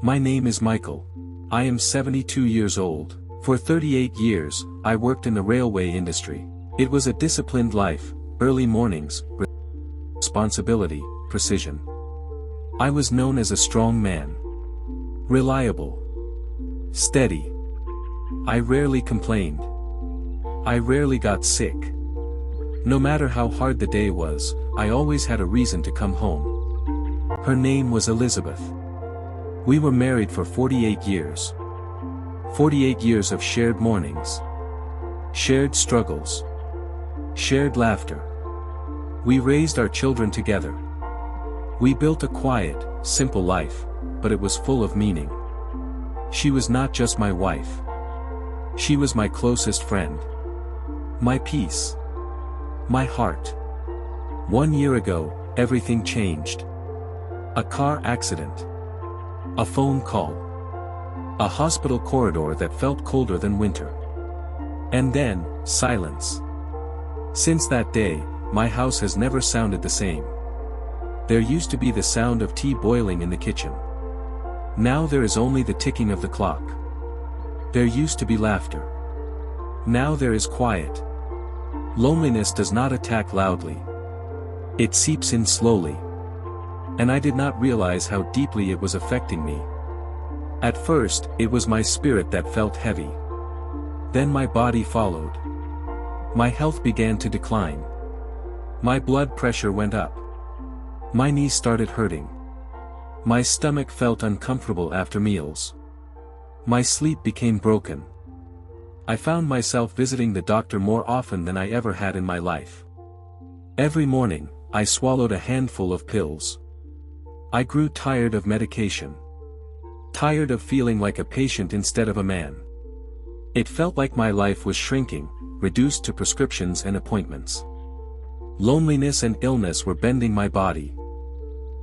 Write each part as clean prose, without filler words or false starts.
My name is Michael. I am 72 years old. For 38 years, I worked in the railway industry. It was a disciplined life, early mornings, responsibility, precision. I was known as a strong man. Reliable. Steady. I rarely complained. I rarely got sick. No matter how hard the day was, I always had a reason to come home. Her name was Elizabeth. We were married for 48 years. 48 years of shared mornings. Shared struggles. Shared laughter. We raised our children together. We built a quiet, simple life, but it was full of meaning. She was not just my wife. She was my closest friend. My peace. My heart. 1 year ago, everything changed. A car accident. A phone call. A hospital corridor that felt colder than winter. And then, silence. Since that day, my house has never sounded the same. There used to be the sound of tea boiling in the kitchen. Now there is only the ticking of the clock. There used to be laughter. Now there is quiet. Loneliness does not attack loudly. It seeps in slowly. And I did not realize how deeply it was affecting me. At first, it was my spirit that felt heavy. Then my body followed. My health began to decline. My blood pressure went up. My knees started hurting. My stomach felt uncomfortable after meals. My sleep became broken. I found myself visiting the doctor more often than I ever had in my life. Every morning, I swallowed a handful of pills. I grew tired of medication. Tired of feeling like a patient instead of a man. It felt like my life was shrinking, reduced to prescriptions and appointments. Loneliness and illness were bending my body.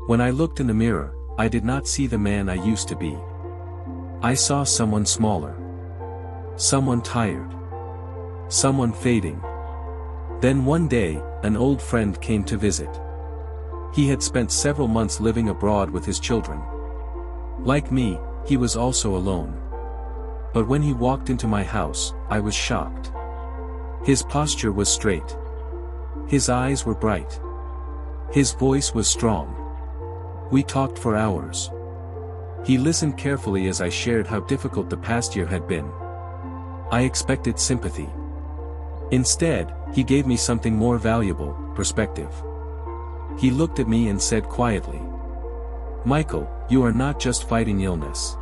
When I looked in the mirror, I did not see the man I used to be. I saw someone smaller. Someone tired. Someone fading. Then one day, an old friend came to visit. He had spent several months living abroad with his children. Like me, he was also alone. But when he walked into my house, I was shocked. His posture was straight. His eyes were bright. His voice was strong. We talked for hours. He listened carefully as I shared how difficult the past year had been. I expected sympathy. Instead, he gave me something more valuable, perspective. He looked at me and said quietly, "Michael, you are not just fighting illness.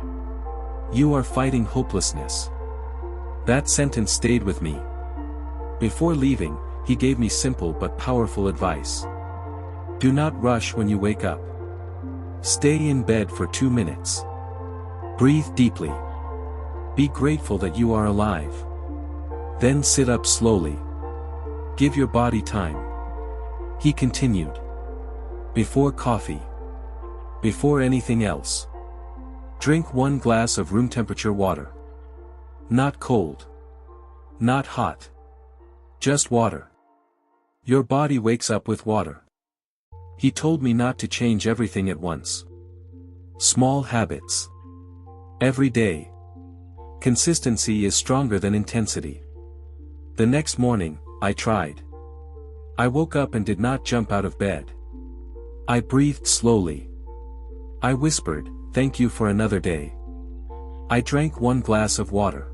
You are fighting hopelessness." That sentence stayed with me. Before leaving, he gave me simple but powerful advice. Do not rush when you wake up. Stay in bed for 2 minutes. Breathe deeply. Be grateful that you are alive. Then sit up slowly. Give your body time. He continued. Before coffee. Before anything else. Drink 1 glass of room temperature water. Not cold. Not hot. Just water. Your body wakes up with water. He told me not to change everything at once. Small habits. Every day. Consistency is stronger than intensity. The next morning, I tried. I woke up and did not jump out of bed. I breathed slowly. I whispered, "Thank you for another day." I drank 1 glass of water.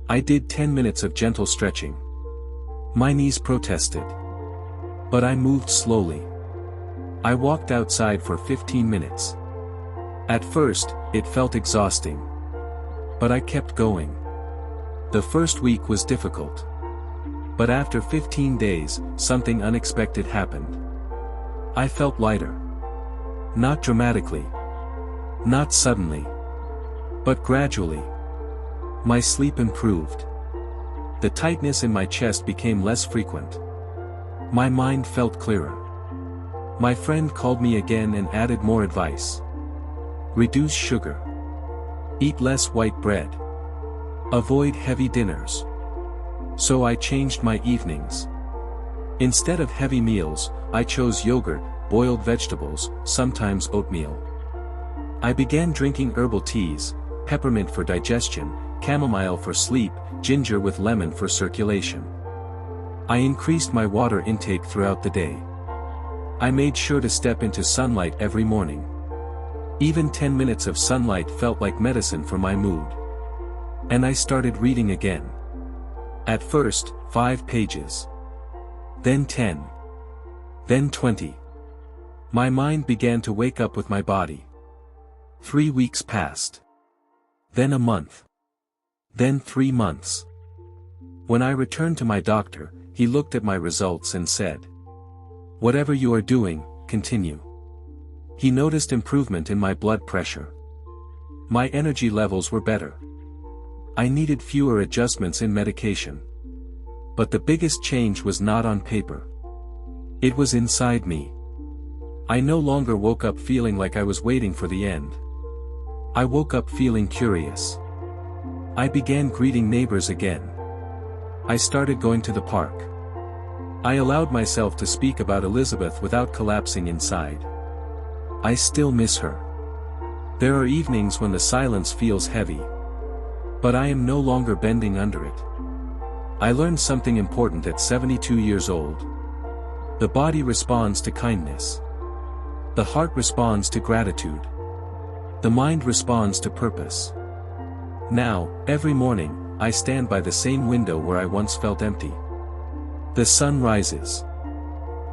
I did 10 minutes of gentle stretching. My knees protested. But I moved slowly. I walked outside for 15 minutes. At first, it felt exhausting. But I kept going. The first week was difficult. But after 15 days, something unexpected happened. I felt lighter. Not dramatically. Not suddenly. But gradually. My sleep improved. The tightness in my chest became less frequent. My mind felt clearer. My friend called me again and added more advice. Reduce sugar. Eat less white bread. Avoid heavy dinners. So I changed my evenings. Instead of heavy meals, I chose yogurt, boiled vegetables, sometimes oatmeal. I began drinking herbal teas, peppermint for digestion, chamomile for sleep, ginger with lemon for circulation. I increased my water intake throughout the day. I made sure to step into sunlight every morning. Even 10 minutes of sunlight felt like medicine for my mood. And I started reading again. At first, 5 pages. Then 10. Then 20. My mind began to wake up with my body. 3 weeks passed. Then a month. Then 3 months. When I returned to my doctor, he looked at my results and said, "Whatever you are doing, continue." He noticed improvement in my blood pressure. My energy levels were better. I needed fewer adjustments in medication. But the biggest change was not on paper. It was inside me. I no longer woke up feeling like I was waiting for the end. I woke up feeling curious. I began greeting neighbors again. I started going to the park. I allowed myself to speak about Elizabeth without collapsing inside. I still miss her. There are evenings when the silence feels heavy. But I am no longer bending under it. I learned something important at 72 years old. The body responds to kindness. The heart responds to gratitude. The mind responds to purpose. Now, every morning, I stand by the same window where I once felt empty. The sun rises.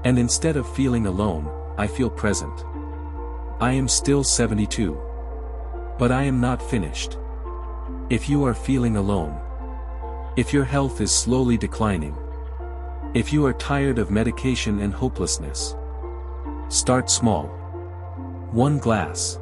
And instead of feeling alone, I feel present. I am still 72. But I am not finished. If you are feeling alone, if your health is slowly declining, if you are tired of medication and hopelessness, start small. 1 glass.